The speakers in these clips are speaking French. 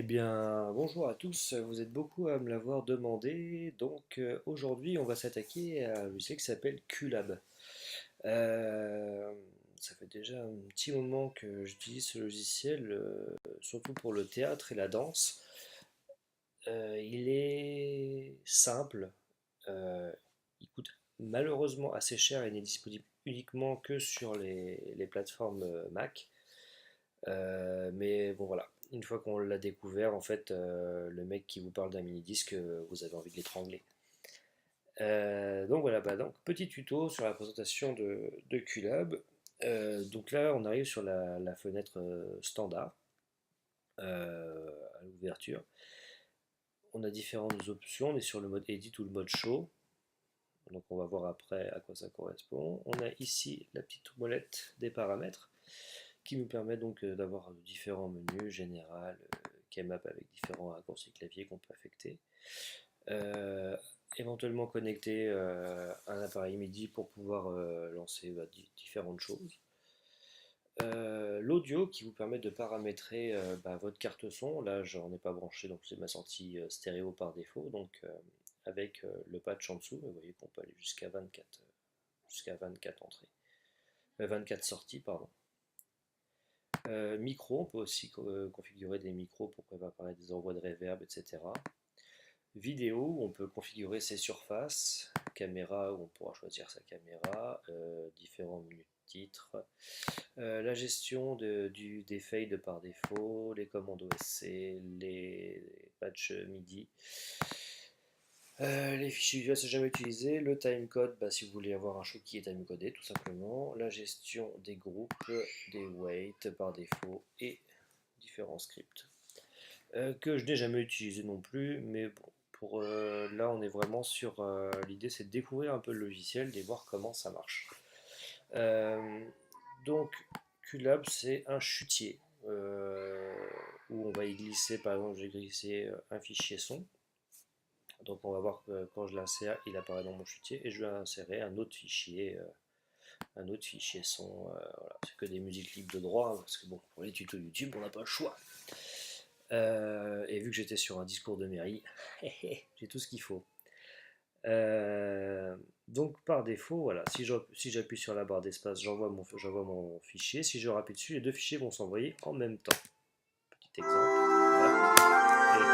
Eh bien, bonjour à tous, vous êtes beaucoup à me l'avoir demandé, donc aujourd'hui on va s'attaquer à un logiciel qui s'appelle QLab. Euh, Ça fait déjà un petit moment que j'utilise ce logiciel, surtout pour le théâtre et la danse. Il est simple, euh, il coûte malheureusement assez cher et n'est disponible uniquement que sur les plateformes Mac. Mais bon voilà, une fois qu'on l'a découvert, en fait, le mec qui vous parle d'un mini-disque, vous avez envie de l'étrangler. Donc voilà, donc petit tuto sur la présentation de QLab. Donc là, on arrive sur la fenêtre standard à l'ouverture. On a différentes options, on est sur le mode Edit ou le mode Show. Donc on va voir après à quoi ça correspond. On a ici la petite molette des paramètres qui nous permet donc d'avoir différents menus, général, Kmap avec différents raccourcis clavier qu'on peut affecter. Euh, Éventuellement connecter un appareil MIDI pour pouvoir lancer différentes choses. L'audio qui vous permet de paramétrer votre carte son. Là, j'en ai pas branché, donc c'est ma sortie stéréo par défaut. Donc, avec le patch en dessous, vous voyez qu'on peut aller jusqu'à 24 entrées, 24 sorties, pardon. Micro, on peut aussi configurer des micros pour préparer des envois de reverb, etc. Vidéo, on peut configurer ses surfaces. Caméra, où on pourra choisir sa caméra. Différents menus de titres. La gestion des fades par défaut, les commandes OSC, les patchs MIDI. Les fichiers UAS jamais utilisés, le timecode, si vous voulez avoir un show qui est timecodé tout simplement, la gestion des groupes, des waits par défaut et différents scripts que je n'ai jamais utilisé non plus, mais bon, pour là on est vraiment sur l'idée c'est de découvrir un peu le logiciel, de voir comment ça marche. Euh, donc QLab c'est un chutier où on va y glisser, par exemple j'ai glissé un fichier son. Donc on va voir que quand je l'insère, il apparaît dans mon chutier et je vais insérer un autre fichier son. Voilà. C'est que des musiques libres de droit, hein, parce que bon, pour les tutos YouTube, on n'a pas le choix. Et vu que j'étais sur un discours de mairie, j'ai tout ce qu'il faut. Donc par défaut, voilà, si j'appuie sur la barre d'espace, j'envoie mon fichier. Si je rappuie dessus, les deux fichiers vont s'envoyer en même temps. Petit exemple. Hop, et hop.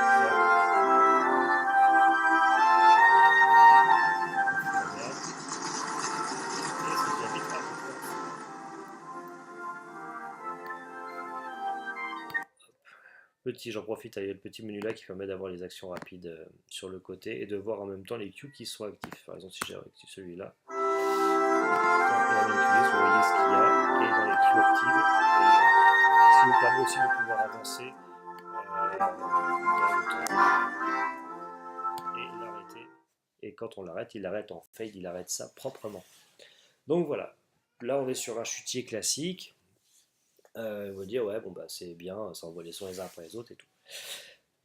J'en profite avec le petit menu là qui permet d'avoir les actions rapides sur le côté et de voir en même temps les queues qui sont actifs. Par exemple, si j'ai activé celui-là, dans la même clé, vous voyez ce qu'il y a et dans les queues actives, ce qui nous permet aussi de pouvoir avancer dans le temps et l'arrêter. Et quand on l'arrête, il arrête en fade, il arrête ça proprement. Donc voilà, là on est sur un chutier classique. On va dire ouais bon c'est bien, ça envoie les sons les uns après les autres et tout.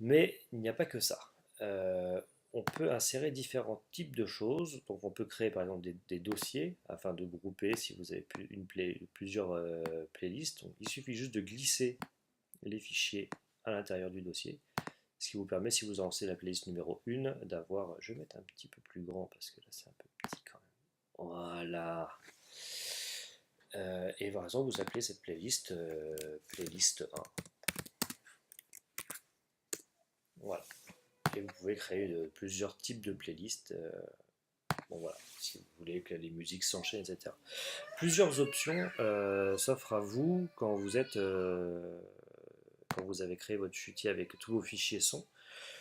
Mais il n'y a pas que ça. Euh, on peut insérer différents types de choses. Donc on peut créer par exemple des dossiers afin de grouper si vous avez plusieurs playlists. Donc, il suffit juste de glisser les fichiers à l'intérieur du dossier. Ce qui vous permet, si vous lancez la playlist numéro 1, d'avoir. Je vais mettre un petit peu plus grand parce que là c'est un peu petit quand même. Voilà. Et par exemple, vous appelez cette playlist playlist 1. Voilà. Et vous pouvez créer plusieurs types de playlists. Bon voilà, si vous voulez que les musiques s'enchaînent, etc. Plusieurs options s'offrent à vous quand vous avez créé votre chutier avec tous vos fichiers son.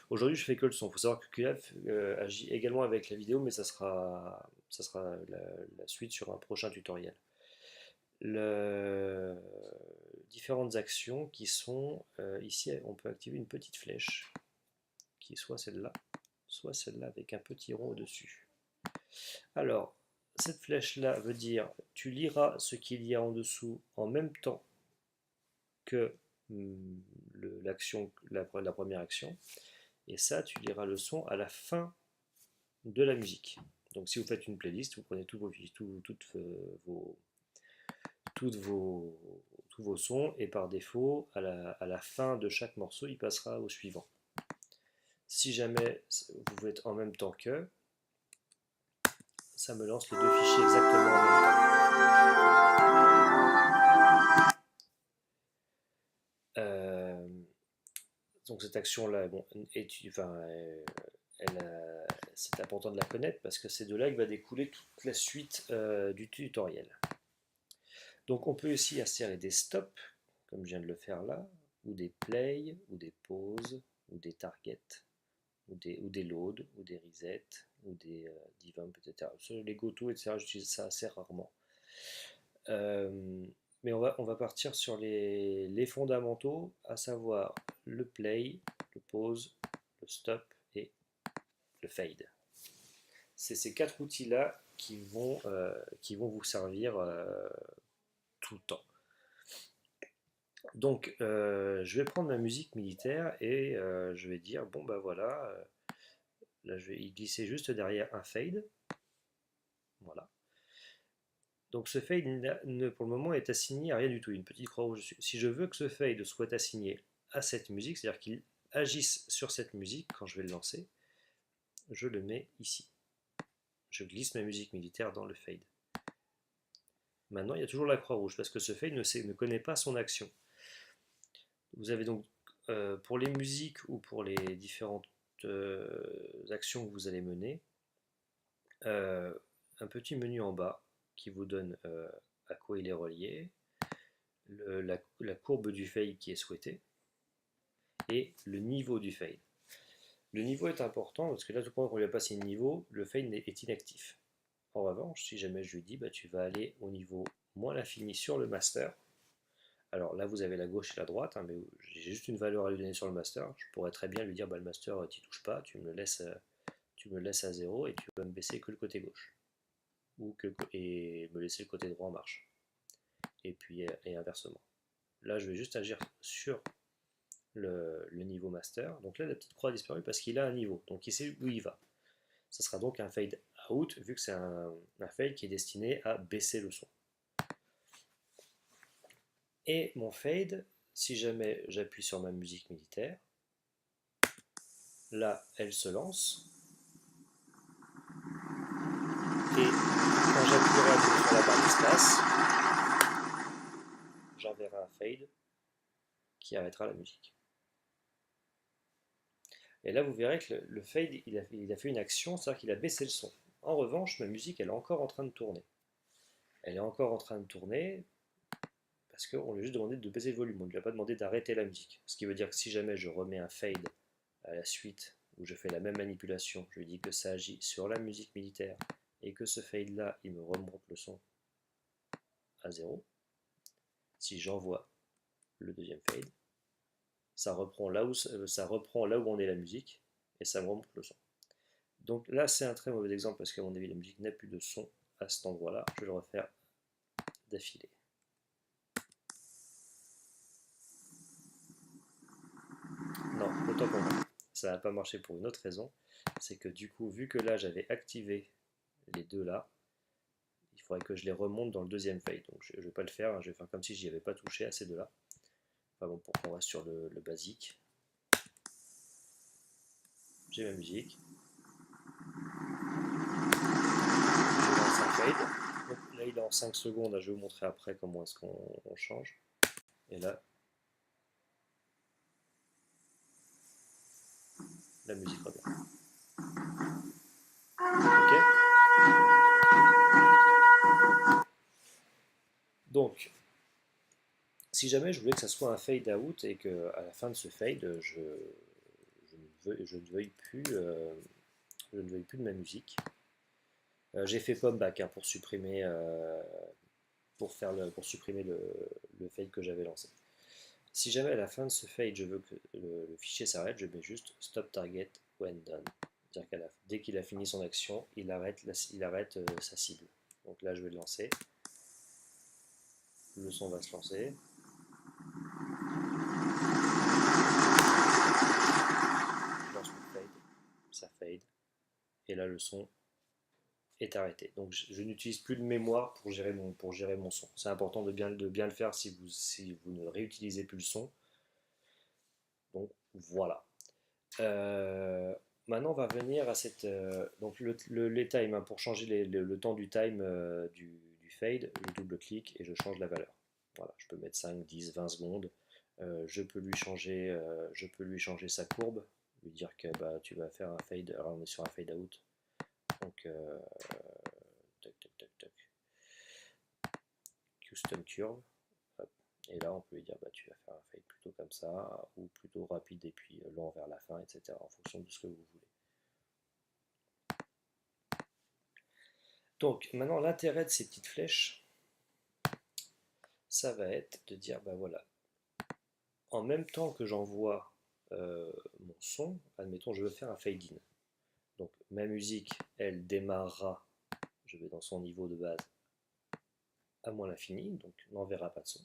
Aujourd'hui, je fais que le son. Il faut savoir que QLab agit également avec la vidéo, mais ça sera la suite sur un prochain tutoriel. Le... Différentes actions qui sont ici, on peut activer une petite flèche qui est soit celle-là avec un petit rond au-dessus. Alors, cette flèche-là veut dire tu liras ce qu'il y a en dessous en même temps que la première action. Et ça, tu liras le son à la fin de la musique. Donc si vous faites une playlist, vous prenez toutes vos tous vos sons, et par défaut, à la fin de chaque morceau, il passera au suivant. Si jamais vous faites en même temps que, ça me lance les deux fichiers exactement en même temps. Donc cette action-là, bon, c'est important de la connaître parce que c'est de là que va découler toute la suite du tutoriel. Donc on peut aussi insérer des stops, comme je viens de le faire là, ou des plays, ou des pauses, ou des targets, ou des loads, ou des resets, ou des devamp, etc. Les goto, etc., j'utilise ça assez rarement. Mais on va partir sur les fondamentaux, à savoir le play, le pause, le stop et le fade. C'est ces quatre outils-là qui vont vous servir tout le temps. Donc, je vais prendre ma musique militaire et je vais dire, bon bah voilà, là je vais y glisser juste derrière un fade. Voilà. Donc ce fade, pour le moment, est assigné à rien du tout, une petite croix rouge dessus. Si je veux que ce fade soit assigné à cette musique, c'est-à-dire qu'il agisse sur cette musique quand je vais le lancer, je le mets ici. Je glisse ma musique militaire dans le fade. Maintenant, il y a toujours la croix rouge, parce que ce fade ne connaît pas son action. Vous avez donc, pour les musiques ou pour les différentes actions que vous allez mener, un petit menu en bas qui vous donne à quoi il est relié, la courbe du fade qui est souhaitée et le niveau du fade. Le niveau est important parce que là, tout pendant qu'on lui a passé le niveau, le fade est inactif. En revanche, si jamais je lui dis, bah, tu vas aller au niveau moins l'infini sur le master, alors là vous avez la gauche et la droite, hein, mais j'ai juste une valeur à lui donner sur le master, je pourrais très bien lui dire, bah, le master tu touches pas, tu me le laisses à 0 et tu vas me baisser que le côté gauche. Et me laisser le côté droit en marche. Et puis et inversement. Là je vais juste agir sur le niveau master. Donc là la petite croix a disparu parce qu'il a un niveau, donc il sait où il va. Ça sera donc un fade out vu que c'est un fade qui est destiné à baisser le son. Et mon fade, si jamais j'appuie sur ma musique militaire, là elle se lance. Et quand j'appuierai sur la barre d'espace, j'enverrai un fade qui arrêtera la musique. Et là vous verrez que le fade il a fait une action, c'est-à-dire qu'il a baissé le son. En revanche, ma musique elle est encore en train de tourner. Elle est encore en train de tourner parce qu'on lui a juste demandé de baisser le volume, on ne lui a pas demandé d'arrêter la musique. Ce qui veut dire que si jamais je remets un fade à la suite où je fais la même manipulation, je lui dis que ça agit sur la musique militaire et que ce fade là il me remonte le son à 0. Si j'envoie le deuxième fade, ça reprend là où on est la musique et ça me remonte le son. Donc là c'est un très mauvais exemple parce qu'à mon avis la musique n'a plus de son à cet endroit là. Je vais le refaire d'affilée. Non, autant pour moi. Ça n'a pas marché pour une autre raison, c'est que du coup, vu que là j'avais activé les deux là, il faudrait que je les remonte dans le deuxième fade. Donc je ne vais pas le faire, hein, je vais faire comme si j'y avais pas touché à ces deux là. Enfin bon, pour qu'on reste sur le basique. J'ai ma musique. Je lance un fade. Donc là il est en 5 secondes, je vais vous montrer après comment est-ce qu'on change. Et là, la musique revient. Ok. Donc, si jamais je voulais que ça soit un fade out et qu'à la fin de ce fade, je ne veuille plus de ma musique. J'ai fait pop-back hein, pour supprimer le fade que j'avais lancé. Si jamais à la fin de ce fade je veux que le fichier s'arrête, je mets juste stop target when done. C'est-à-dire que dès qu'il a fini son action, il arrête sa cible. Donc là je vais le lancer. Le son va se lancer. Je lance le fade, ça fade. Et là le son est arrêté. Donc je n'utilise plus de mémoire pour gérer mon son. C'est important de bien le faire si vous ne réutilisez plus le son. Donc voilà. Euh, Maintenant on va venir à cette... donc les times, hein, pour changer le temps du time du fade, je double-clique et je change la valeur. Voilà, je peux mettre 5, 10, 20 secondes. Je peux lui changer sa courbe, lui dire que bah, tu vas faire un fade, alors on est sur un fade out. Donc, tac, tac, tac, tac. Custom curve. Hop. Et là, on peut lui dire, bah, tu vas faire un fade plutôt comme ça, ou plutôt rapide et puis lent vers la fin, etc. En fonction de ce que vous voulez. Donc, maintenant, l'intérêt de ces petites flèches, ça va être de dire, bah voilà, en même temps que j'envoie mon son, admettons, je veux faire un fade-in. Donc, ma musique, elle démarrera, je vais dans son niveau de base, à moins l'infini, donc n'enverra pas de son.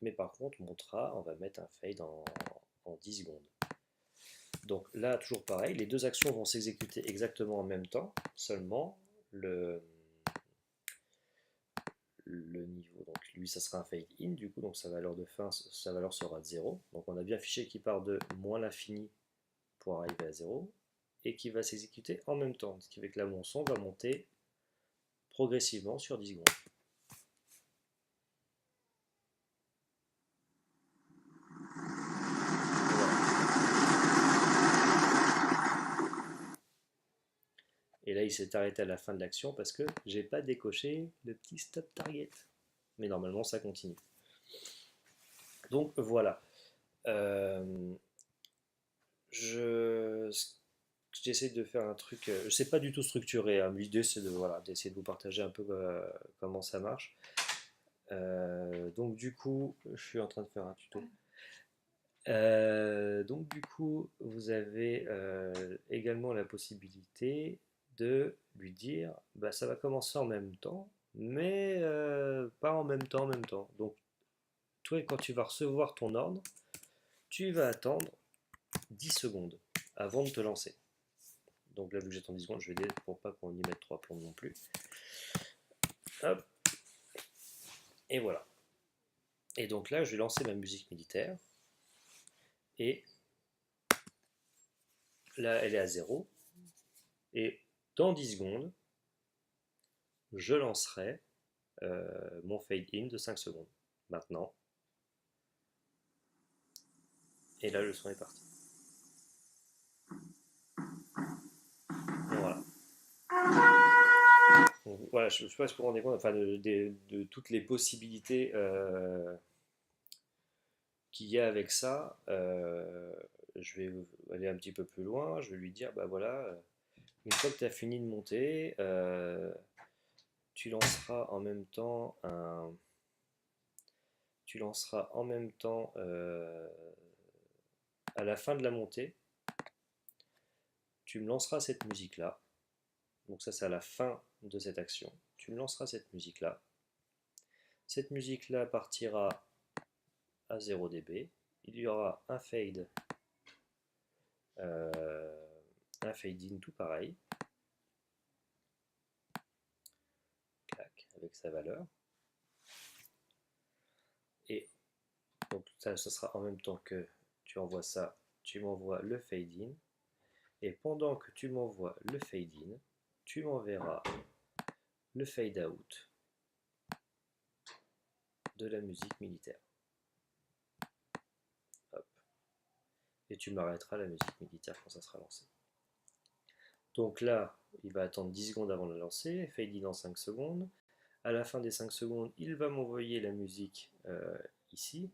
Mais par contre, mon tra, on va mettre un fade en 10 secondes. Donc là, toujours pareil, les deux actions vont s'exécuter exactement en même temps, seulement le niveau, donc lui ça sera un fade in, du coup donc sa valeur de fin, sa valeur sera de 0. Donc on a bien affiché qui part de moins l'infini pour arriver à 0, et qui va s'exécuter en même temps, ce qui fait que là mon son va monter progressivement sur 10 secondes. Et là, il s'est arrêté à la fin de l'action parce que j'ai pas décoché le petit stop target. Mais normalement, ça continue. Donc voilà. Euh, J'essaie de faire un truc. Je sais pas du tout structuré, hein. L'idée, c'est de voilà, d'essayer de vous partager un peu comment ça marche. Donc du coup, je suis en train de faire un tuto. Donc du coup, vous avez également la possibilité de lui dire, bah, ça va commencer en même temps, mais pas en même temps. Donc toi, quand tu vas recevoir ton ordre, tu vas attendre 10 secondes avant de te lancer. Donc là, vu que j'attends 10 secondes, je vais aider pour pas qu'on y mette 3 plombs non plus. Hop. Et voilà. Et donc là, je vais lancer ma musique militaire. Et là, elle est à 0. Et dans 10 secondes, je lancerai mon fade in de 5 secondes. Maintenant. Et là, le son est parti. Voilà. Donc, voilà, je ne sais pas si vous vous rendez compte enfin, de toutes les possibilités qu'il y a avec ça. Je vais aller un petit peu plus loin. Je vais lui dire, bah voilà, une fois que tu as fini de monter, tu lanceras en même temps tu lanceras en même temps à la fin de la montée, tu me lanceras cette musique-là. Donc ça, c'est à la fin de cette action. Tu me lanceras cette musique-là. Cette musique-là partira à 0 dB. Il y aura un fade in tout pareil. Clac, avec sa valeur. Et donc ça sera en même temps que tu envoies ça, tu m'envoies le fade in. Et pendant que tu m'envoies le fade in, tu m'enverras le fade out de la musique militaire. Hop. Et tu m'arrêteras la musique militaire quand ça sera lancé. Donc là, il va attendre 10 secondes avant de la lancer, fade in en 5 secondes. À la fin des 5 secondes, il va m'envoyer la musique ici.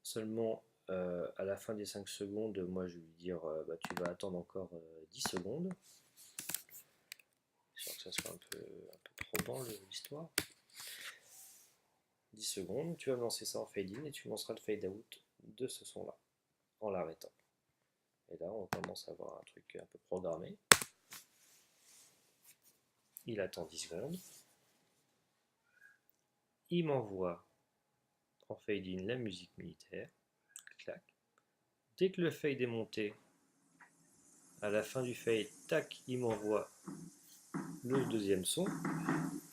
Seulement, à la fin des 5 secondes, moi je vais lui dire bah, tu vas attendre encore 10 secondes. Je sens que ça soit un peu probant l'histoire. 10 secondes, tu vas me lancer ça en fade in et tu lanceras le fade out de ce son là en l'arrêtant. Et là on commence à avoir un truc un peu programmé. Il attend 10 secondes. Il m'envoie en fade in la musique militaire. Clac. Dès que le fade est monté, à la fin du fade, tac, il m'envoie le deuxième son,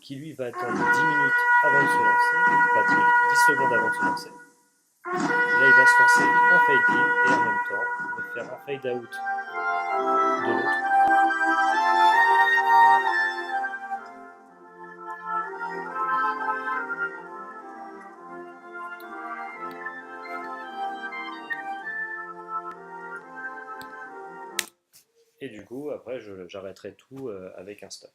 qui lui va attendre 10 minutes avant de se lancer, pas 10 minutes, 10 secondes avant de se lancer. Là, il va se lancer en fade in et en même temps, il va faire un fade out de l'autre. Et du coup, après, j'arrêterai tout avec un stop.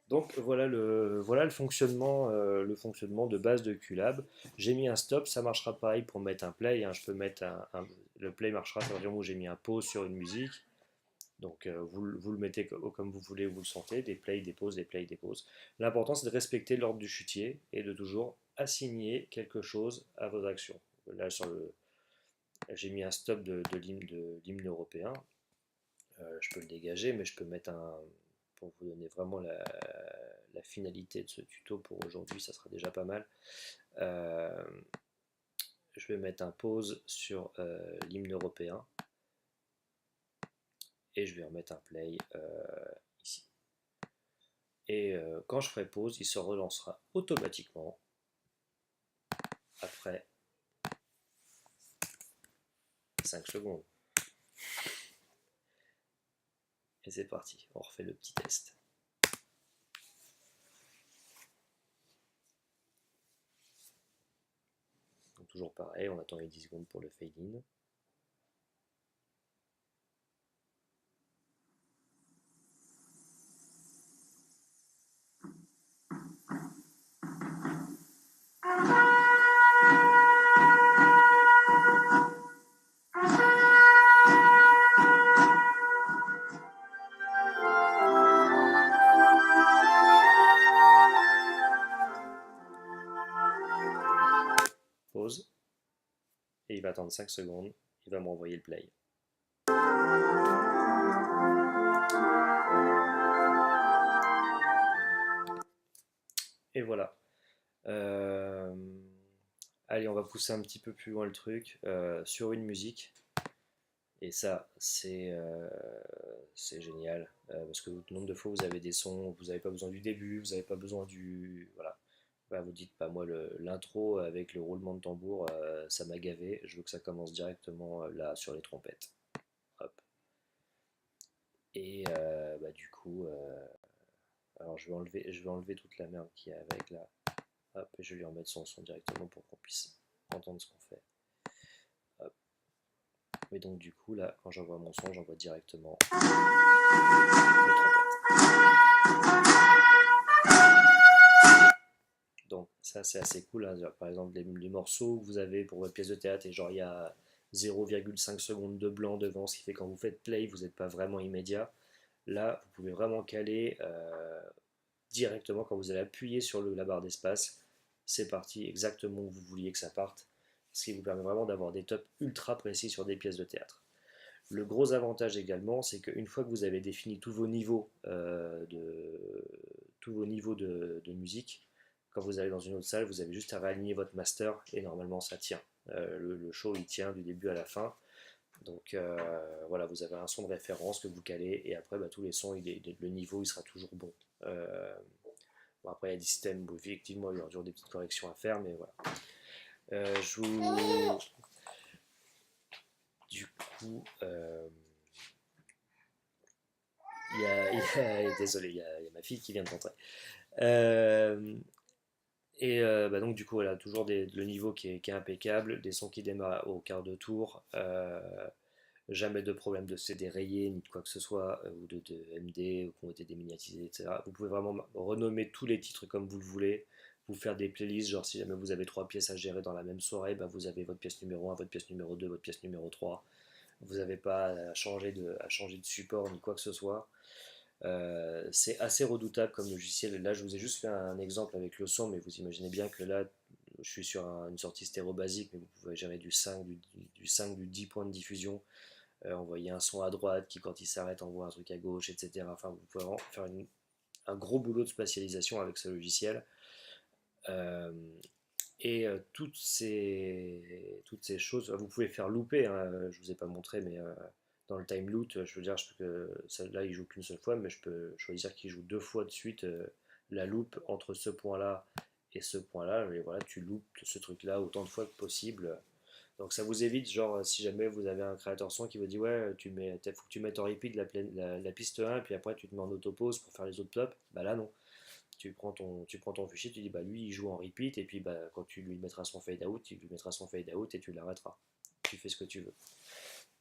Donc voilà le fonctionnement de base de QLab. J'ai mis un stop, ça marchera pareil pour mettre un play, hein. Je peux mettre le play marchera à partir du moment où j'ai mis un pause sur une musique. Donc vous le mettez comme vous voulez, vous le sentez, des plays, des pauses, des plays, des pauses. L'important c'est de respecter l'ordre du chutier et de toujours assigner quelque chose à vos actions. Là j'ai mis un stop de l'hymne européen. Je peux le dégager, mais je peux mettre pour vous donner vraiment la finalité de ce tuto pour aujourd'hui, ça sera déjà pas mal. Euh, je vais mettre un pause sur l'hymne européen et je vais remettre un play ici. Et quand je ferai pause, il se relancera automatiquement après 5 secondes. Et c'est parti, on refait le petit test. Donc toujours pareil, on attend les 10 secondes pour le fade-in. Pause. Et il va attendre 5 secondes, il va me renvoyer le play. Et voilà. Euh, Allez, on va pousser un petit peu plus loin le truc sur une musique. Et ça, c'est génial. Parce que le nombre de fois vous avez des sons, vous n'avez pas besoin du début, vous n'avez pas besoin du. Voilà. Bah, vous dites pas, moi, l'intro avec le roulement de tambour, ça m'a gavé. Je veux que ça commence directement là sur les trompettes. Hop. Et bah, du coup, alors je vais enlever toute la merde qu'il y a avec là. Hop, et je vais lui remettre son son directement pour qu'on puisse entendre ce qu'on fait. Hop. Mais donc du coup là, quand j'envoie mon son, j'envoie directement les trompettes. Donc ça c'est assez cool, hein. Par exemple les morceaux que vous avez pour votre pièce de théâtre et genre il y a 0,5 secondes de blanc devant, ce qui fait que quand vous faites play, vous n'êtes pas vraiment immédiat. Là, vous pouvez vraiment caler directement quand vous allez appuyer sur la barre d'espace. C'est parti exactement où vous vouliez que ça parte, ce qui vous permet vraiment d'avoir des tops ultra précis sur des pièces de théâtre. Le gros avantage également, c'est qu'une fois que vous avez défini tous vos niveaux de musique, quand vous allez dans une autre salle, vous avez juste à réaligner votre master et normalement ça tient. Le show il tient du début à la fin. Donc voilà, vous avez un son de référence que vous calez et après bah, tous les sons, le niveau il sera toujours bon. Bon, après il y a des systèmes où effectivement il y aura toujours des petites corrections à faire, mais voilà. Je vous... Du coup, désolé, il y a ma fille qui vient de rentrer. Euh, bah donc du coup, voilà, toujours le niveau qui est impeccable, des sons qui démarrent au quart de tour, jamais de problème de CD rayé ni de quoi que ce soit, ou de MD, ou qui ont été déminiatisés, etc. Vous pouvez vraiment renommer tous les titres comme vous le voulez, vous faire des playlists, genre si jamais vous avez 3 pièces à gérer dans la même soirée, bah vous avez votre pièce numéro 1, votre pièce numéro 2, votre pièce numéro 3. Vous n'avez pas à changer de support ni quoi que ce soit. C'est assez redoutable comme logiciel. Là, je vous ai juste fait un exemple avec le son, mais vous imaginez bien que là, je suis sur une sortie stéréo basique, mais vous pouvez gérer du 5, du 5, du 10 points de diffusion. Envoyer un son à droite qui, quand il s'arrête, envoie un truc à gauche, etc. Enfin, vous pouvez vraiment faire un gros boulot de spatialisation avec ce logiciel. Euh, et toutes ces choses, vous pouvez faire louper, hein, je ne vous ai pas montré, mais dans le time loot, je veux dire, là il joue qu'une seule fois, mais je peux choisir qu'il joue 2 fois de suite la loupe entre ce point-là et ce point-là. Et voilà, tu loupes ce truc-là autant de fois que possible. Donc ça vous évite, genre, si jamais vous avez un créateur son qui vous dit ouais, faut que tu mettes en repeat la piste 1, puis après tu te mets en autopause pour faire les autres tops, bah là non. Tu prends ton fichier, tu dis bah lui il joue en repeat, et puis bah quand tu lui mettras son fade out, il lui mettra son fade out et tu l'arrêteras. Tu fais ce que tu veux.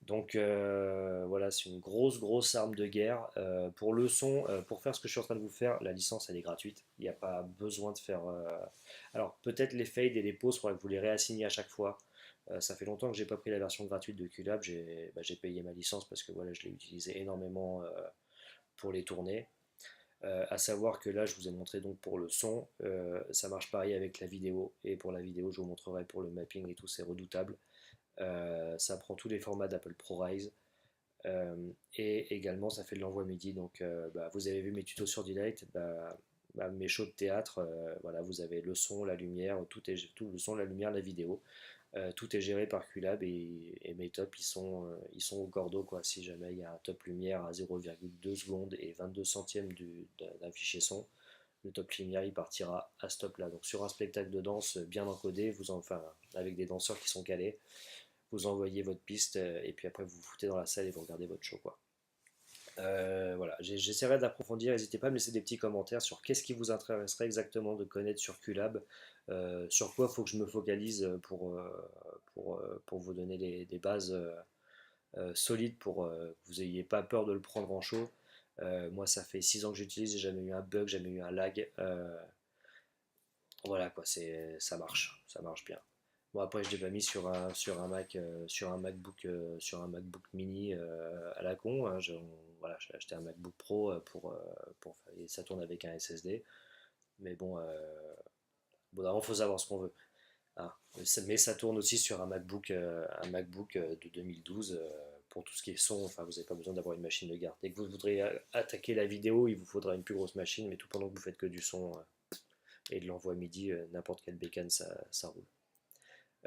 Donc voilà, c'est une grosse arme de guerre. Pour le son, pour faire ce que je suis en train de vous faire, la licence elle est gratuite. Il n'y a pas besoin de faire. Alors peut-être les fades et les pauses, il faudra que vous les réassigniez à chaque fois. Ça fait longtemps que j'ai pas pris la version gratuite de QLab. J'ai payé ma licence parce que voilà, je l'ai utilisé énormément pour les tournées. À savoir que là, je vous ai montré donc pour le son, ça marche pareil avec la vidéo. Et pour la vidéo, je vous montrerai pour le mapping et tout, c'est redoutable. Ça prend tous les formats d'Apple ProRes. Et également, ça fait de l'envoi MIDI. Donc, bah, vous avez vu mes tutos sur Delight, mes shows de théâtre. Voilà, vous avez le son, la lumière, tout le son, la lumière, la vidéo. Tout est géré par QLab, et mes tops ils sont au cordeau quoi. Si jamais il y a un top lumière à 0,2 secondes et 22 centièmes d'un fichier son, le top lumière il partira à ce top là. Donc sur un spectacle de danse bien encodé, enfin avec des danseurs qui sont calés, vous envoyez votre piste, et puis après vous vous foutez dans la salle et vous regardez votre show quoi. Voilà, j'essaierai d'approfondir. N'hésitez pas à me laisser des petits commentaires sur qu'est-ce qui vous intéresserait exactement de connaître sur QLab, sur quoi il faut que je me focalise pour vous donner des bases solides pour que vous n'ayez pas peur de le prendre en show. Moi, ça fait 6 ans que j'utilise, j'ai jamais eu un bug, jamais eu un lag. Voilà quoi, ça marche bien. Bon après je l'ai pas mis sur un Mac, sur un MacBook mini à la con, hein. Voilà, j'ai acheté un MacBook Pro et ça tourne avec un SSD. Mais bon d'abord faut savoir ce qu'on veut, hein. Mais ça tourne aussi sur un MacBook de 2012 pour tout ce qui est son. Enfin vous n'avez pas besoin d'avoir une machine de garde. Dès que vous voudrez attaquer la vidéo, il vous faudra une plus grosse machine, mais tout pendant que vous faites que du son et de l'envoi MIDI, n'importe quel bécane ça roule.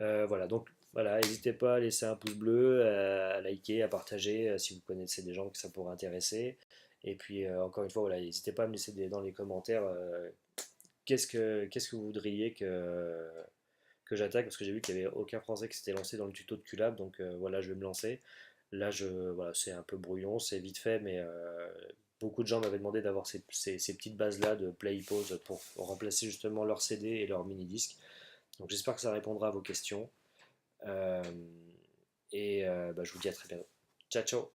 Voilà, donc voilà, n'hésitez pas à laisser un pouce bleu, à liker, à partager si vous connaissez des gens que ça pourrait intéresser. Et puis encore une fois, voilà, n'hésitez pas à me laisser dans les commentaires qu'est-ce que vous voudriez que j'attaque, parce que j'ai vu qu'il n'y avait aucun Français qui s'était lancé dans le tuto de QLab, donc voilà, je vais me lancer. Là, voilà, c'est un peu brouillon, c'est vite fait, mais beaucoup de gens m'avaient demandé d'avoir ces petites bases-là de play pause pour remplacer justement leur CD et leur mini-disque. Donc j'espère que ça répondra à vos questions. Euh, et je vous dis à très bientôt. Ciao, ciao!